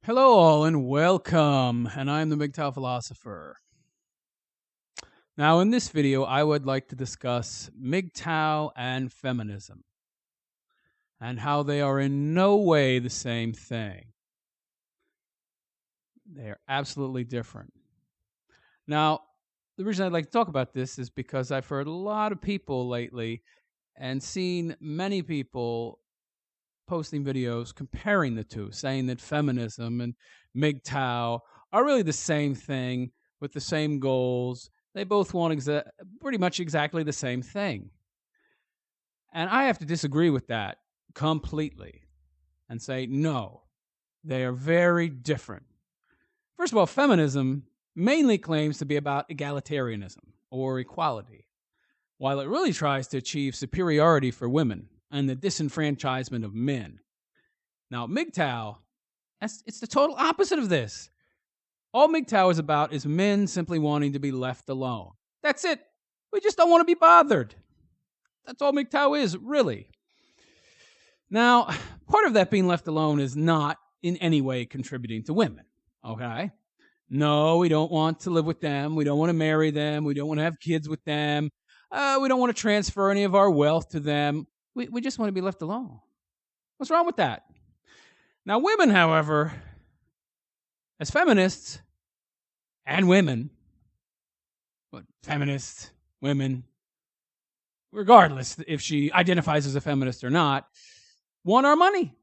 Hello, all, and welcome. And I'm the MGTOW philosopher. Now, in this video, I would like to discuss MGTOW and feminism and how they are in no way the same thing. They are absolutely different. Now, the reason I'd like to talk about this is because I've heard a lot of people lately and seen many people posting videos comparing the two, saying that feminism and MGTOW are really the same thing with the same goals. They both want pretty much exactly the same thing. And I have to disagree with that completely and say, no, they are very different. First of all, feminism mainly claims to be about egalitarianism or equality, while it really tries to achieve superiority for women and the disenfranchisement of men. Now, MGTOW, it's the total opposite of this. All MGTOW is about is men simply wanting to be left alone. That's it. We just don't want to be bothered. That's all MGTOW is, really. Now, part of that being left alone is not in any way contributing to women, okay? No, we don't want to live with them. We don't want to marry them. We don't want to have kids with them. We don't want to transfer any of our wealth to them. We just want to be left alone. What's wrong with that? Now, women, however, as feminists and women, but feminists, women, regardless if she identifies as a feminist or not, want our money.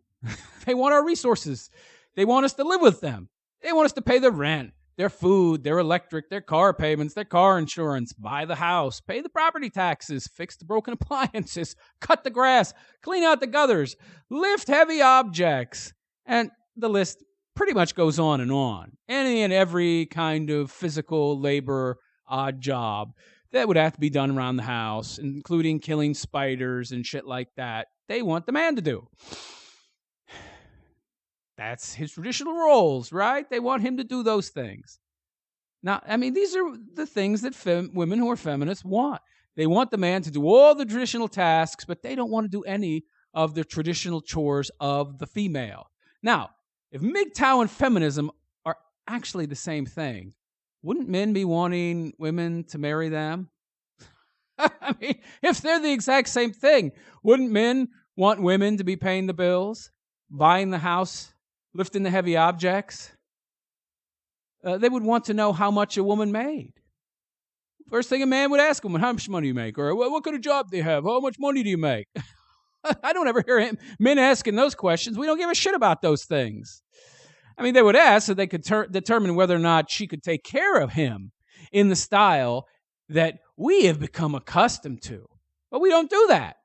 They want our resources. They want us to live with them. They want us to pay their rent, their food, their electric, their car payments, their car insurance, buy the house, pay the property taxes, fix the broken appliances, cut the grass, clean out the gutters, lift heavy objects. And the list pretty much goes on and on. Any and every kind of physical labor, odd job that would have to be done around the house, including killing spiders and shit like that, they want the man to do. That's his traditional roles, right? They want him to do those things. Now, I mean, these are the things that women who are feminists want. They want the man to do all the traditional tasks, but they don't want to do any of the traditional chores of the female. Now, if MGTOW and feminism are actually the same thing, wouldn't men be wanting women to marry them? I mean, if they're the exact same thing, wouldn't men want women to be paying the bills, buying the house, lifting the heavy objects? They would want to know how much a woman made. First thing a man would ask a woman, how much money do you make? Or what kind of job do you have? How much money do you make? I don't ever hear men asking those questions. We don't give a shit about those things. I mean, they would ask so they could determine whether or not she could take care of him in the style that we have become accustomed to. But we don't do that.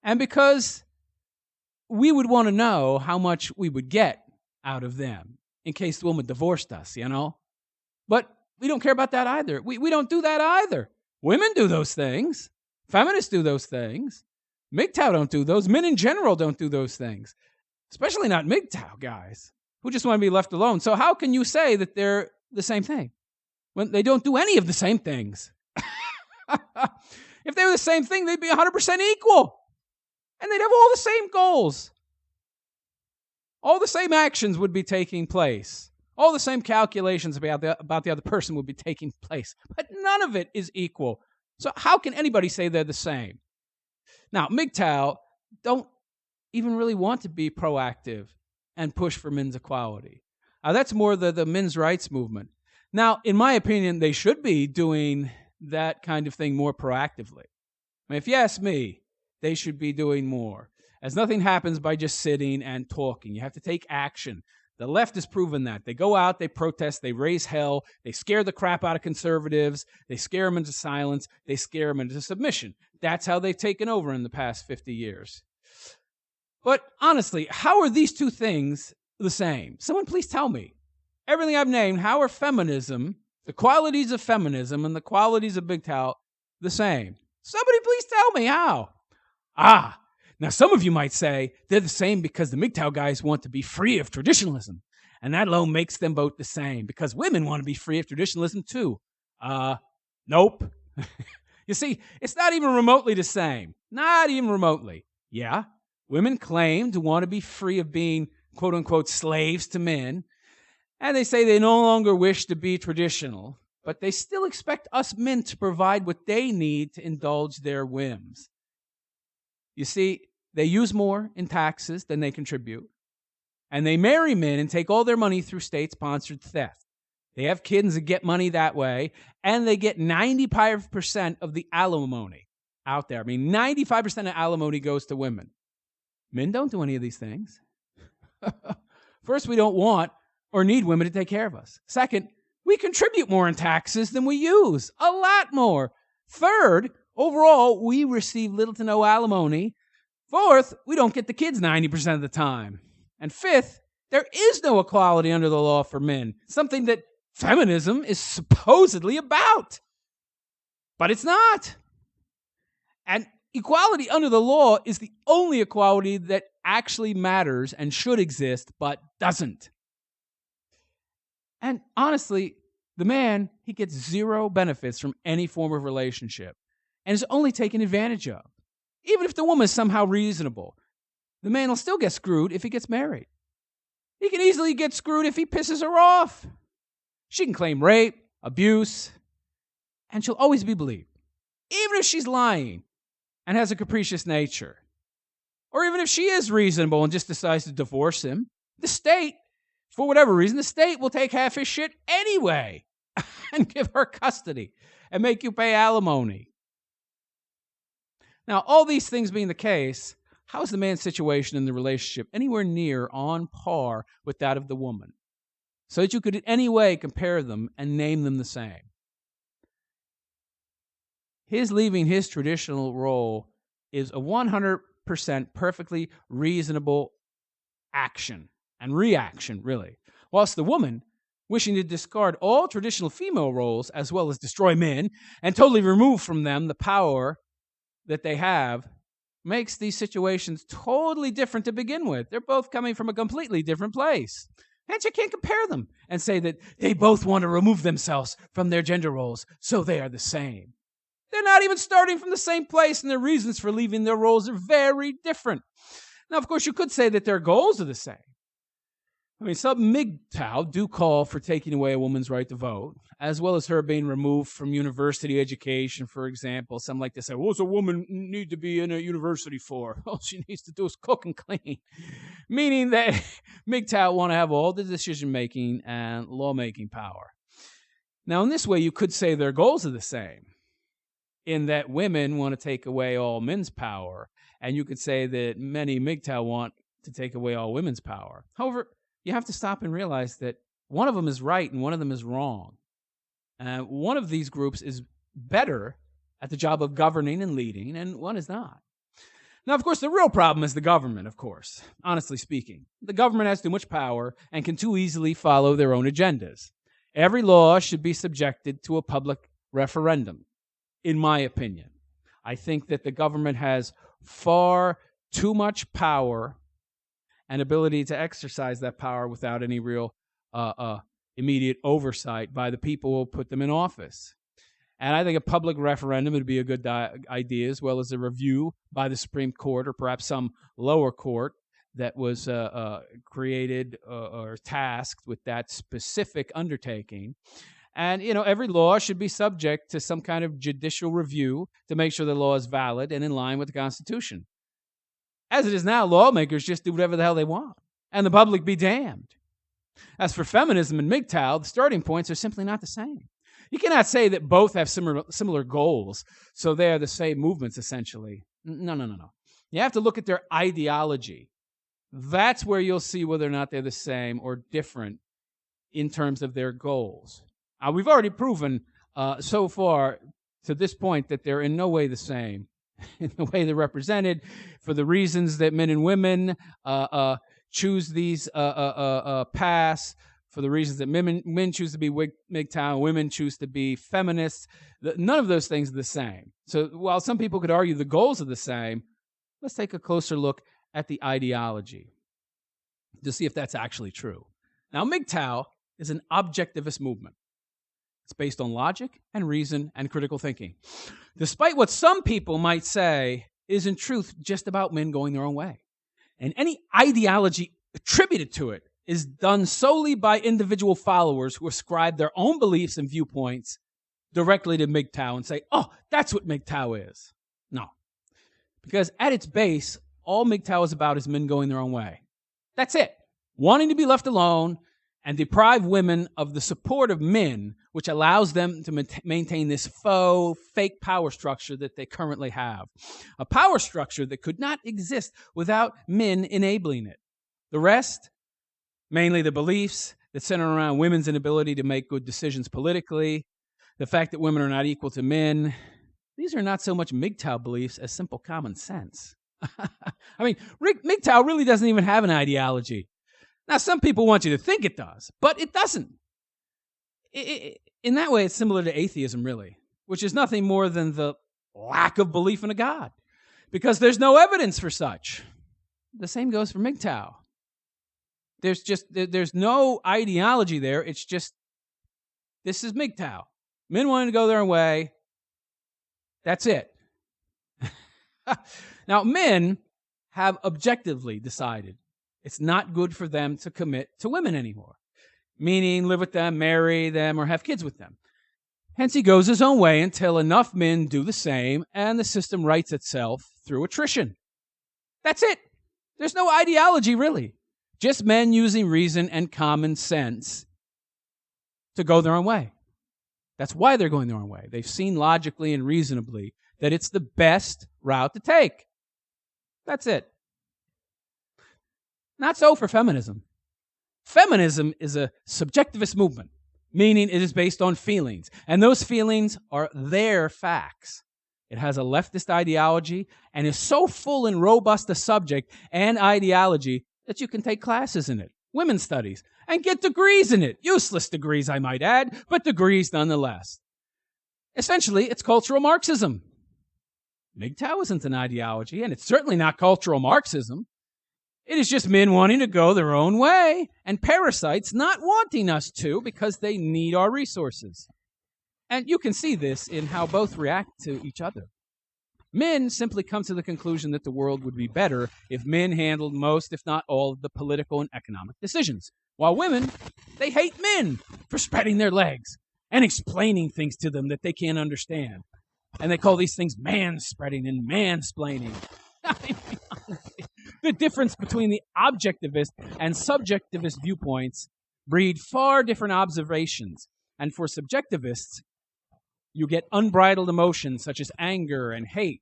And because we would want to know how much we would get out of them in case the woman divorced us, you know? But we don't care about that either. We don't do that either. Women do those things. Feminists do those things. MGTOW don't do those. Men in general don't do those things. Especially not MGTOW guys who just want to be left alone. So how can you say that they're the same thing when they don't do any of the same things? If they were the same thing, they'd be 100% equal. And they'd have all the same goals. All the same actions would be taking place. All the same calculations about the other person would be taking place. But none of it is equal. So how can anybody say they're the same? Now, MGTOW don't even really want to be proactive and push for men's equality. That's more the men's rights movement. Now, in my opinion, they should be doing that kind of thing more proactively. I mean, if you ask me, they should be doing more. As nothing happens by just sitting and talking. You have to take action. The left has proven that. They go out, they protest, they raise hell, they scare the crap out of conservatives, they scare them into silence, they scare them into submission. That's how they've taken over in the past 50 years. But honestly, how are these two things the same? Someone please tell me. Everything I've named, how are feminism, the qualities of feminism and the qualities of MGTOW the same? Somebody please tell me how. Now some of you might say they're the same because the MGTOW guys want to be free of traditionalism. And that alone makes them both the same because women want to be free of traditionalism too. Nope. You see, it's not even remotely the same. Not even remotely. Yeah, women claim to want to be free of being quote-unquote slaves to men, and they say they no longer wish to be traditional, but they still expect us men to provide what they need to indulge their whims. You see, they use more in taxes than they contribute, and they marry men and take all their money through state-sponsored theft. They have kids and get money that way, and they get 95% of the alimony out there. I mean, 95% of alimony goes to women. Men don't do any of these things. First, we don't want or need women to take care of us. Second, we contribute more in taxes than we use, a lot more. Third, overall, we receive little to no alimony. Fourth, we don't get the kids 90% of the time. And fifth, there is no equality under the law for men, something that feminism is supposedly about. But it's not. And equality under the law is the only equality that actually matters and should exist, but doesn't. And honestly, the man, he gets zero benefits from any form of relationship and is only taken advantage of. Even if the woman is somehow reasonable, the man will still get screwed if he gets married. He can easily get screwed if he pisses her off. She can claim rape, abuse, and she'll always be believed, even if she's lying and has a capricious nature. Or even if she is reasonable and just decides to divorce him, the state, for whatever reason, the state will take half his shit anyway and give her custody and make you pay alimony. Now, all these things being the case, how is the man's situation in the relationship anywhere near on par with that of the woman, so that you could in any way compare them and name them the same? His leaving his traditional role is a 100% perfectly reasonable action and reaction, really. Whilst the woman, wishing to discard all traditional female roles as well as destroy men and totally remove from them the power that they have, makes these situations totally different to begin with. They're both coming from a completely different place. And you can't compare them and say that they both want to remove themselves from their gender roles, so they are the same. They're not even starting from the same place, and their reasons for leaving their roles are very different. Now, of course, you could say that their goals are the same. I mean, some MGTOW do call for taking away a woman's right to vote, as well as her being removed from university education, for example. Some like to say, what's a woman need to be in a university for? All she needs to do is cook and clean. Meaning that MGTOW want to have all the decision-making and lawmaking power. Now, in this way, you could say their goals are the same, in that women want to take away all men's power, and you could say that many MGTOW want to take away all women's power. However, you have to stop and realize that one of them is right and one of them is wrong. One of these groups is better at the job of governing and leading, and one is not. Now, of course, the real problem is the government, of course, honestly speaking. The government has too much power and can too easily follow their own agendas. Every law should be subjected to a public referendum, in my opinion. I think that the government has far too much power and ability to exercise that power without any real immediate oversight by the people who put them in office. And I think a public referendum would be a good idea, as well as a review by the Supreme Court or perhaps some lower court that was created or tasked with that specific undertaking. And, every law should be subject to some kind of judicial review to make sure the law is valid and in line with the Constitution. As it is now, lawmakers just do whatever the hell they want, and the public be damned. As for feminism and MGTOW, the starting points are simply not the same. You cannot say that both have similar goals, so they are the same movements, essentially. No. You have to look at their ideology. That's where you'll see whether or not they're the same or different in terms of their goals. We've already proven so far to this point that they're in no way the same in the way they're represented, for the reasons that men and women choose these paths, for the reasons that men choose to be MGTOW, women choose to be feminists. None of those things are the same. So while some people could argue the goals are the same, let's take a closer look at the ideology to see if that's actually true. Now, MGTOW is an objectivist movement. It's based on logic and reason and critical thinking. Despite what some people might say, it is in truth just about men going their own way. And any ideology attributed to it is done solely by individual followers who ascribe their own beliefs and viewpoints directly to MGTOW and say, oh, that's what MGTOW is. No. Because at its base, all MGTOW is about is men going their own way. That's it. Wanting to be left alone and deprive women of the support of men, which allows them to maintain this faux, fake power structure that they currently have. A power structure that could not exist without men enabling it. The rest, mainly the beliefs that center around women's inability to make good decisions politically, the fact that women are not equal to men, these are not so much MGTOW beliefs as simple common sense. I mean, MGTOW really doesn't even have an ideology. Now, some people want you to think it does, but it doesn't. In that way, it's similar to atheism, really, which is nothing more than the lack of belief in a God, because there's no evidence for such. The same goes for MGTOW. There's no ideology there. It's just, this is MGTOW. Men wanting to go their own way. That's it. Now, men have objectively decided it's not good for them to commit to women anymore, meaning live with them, marry them, or have kids with them. Hence, he goes his own way until enough men do the same, and the system rights itself through attrition. That's it. There's no ideology, really. Just men using reason and common sense to go their own way. That's why they're going their own way. They've seen logically and reasonably that it's the best route to take. That's it. Not so for feminism. Feminism is a subjectivist movement, meaning it is based on feelings, and those feelings are their facts. It has a leftist ideology and is so full and robust a subject and ideology that you can take classes in it, women's studies, and get degrees in it. Useless degrees, I might add, but degrees nonetheless. Essentially, it's cultural Marxism. MGTOW isn't an ideology, and it's certainly not cultural Marxism. It is just men wanting to go their own way, and parasites not wanting us to because they need our resources. And you can see this in how both react to each other. Men simply come to the conclusion that the world would be better if men handled most, if not all, of the political and economic decisions. While women, they hate men for spreading their legs and explaining things to them that they can't understand. And they call these things man-spreading and mansplaining. The difference between the objectivist and subjectivist viewpoints breed far different observations. And for subjectivists, you get unbridled emotions such as anger and hate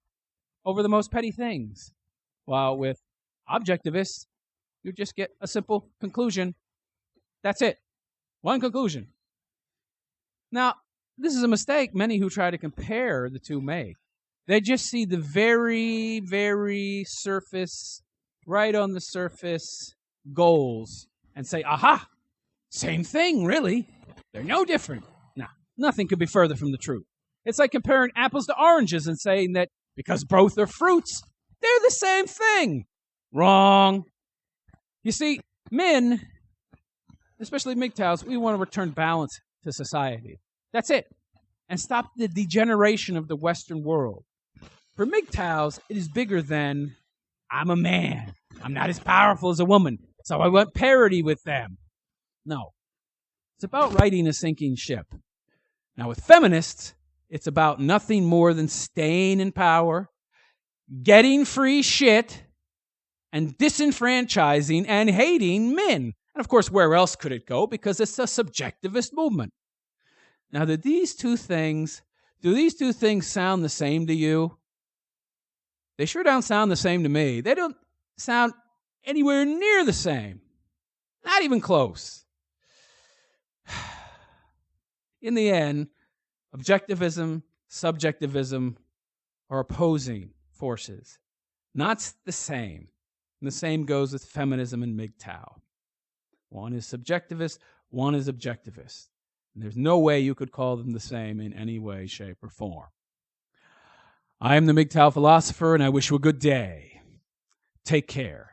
over the most petty things. While with objectivists, you just get a simple conclusion. That's it. One conclusion. Now, this is a mistake many who try to compare the two make. They just see the very, very surface, right on the surface goals and say, aha, same thing, really. They're no different. No, nothing could be further from the truth. It's like comparing apples to oranges and saying that because both are fruits, they're the same thing. Wrong. You see, men, especially MGTOWs, we want to return balance to society. That's it. And stop the degeneration of the Western world. For MGTOWs, it is bigger than, I'm a man. I'm not as powerful as a woman, so I want parity with them. No. It's about righting a sinking ship. Now, with feminists, it's about nothing more than staying in power, getting free shit, and disenfranchising and hating men. And of course, where else could it go? Because it's a subjectivist movement. Now, do these two things sound the same to you? They sure don't sound the same to me. They don't sound anywhere near the same. Not even close. In the end, objectivism, subjectivism are opposing forces. Not the same. And the same goes with feminism and MGTOW. One is subjectivist, one is objectivist. And there's no way you could call them the same in any way, shape, or form. I am the MGTOW philosopher, and I wish you a good day. Take care.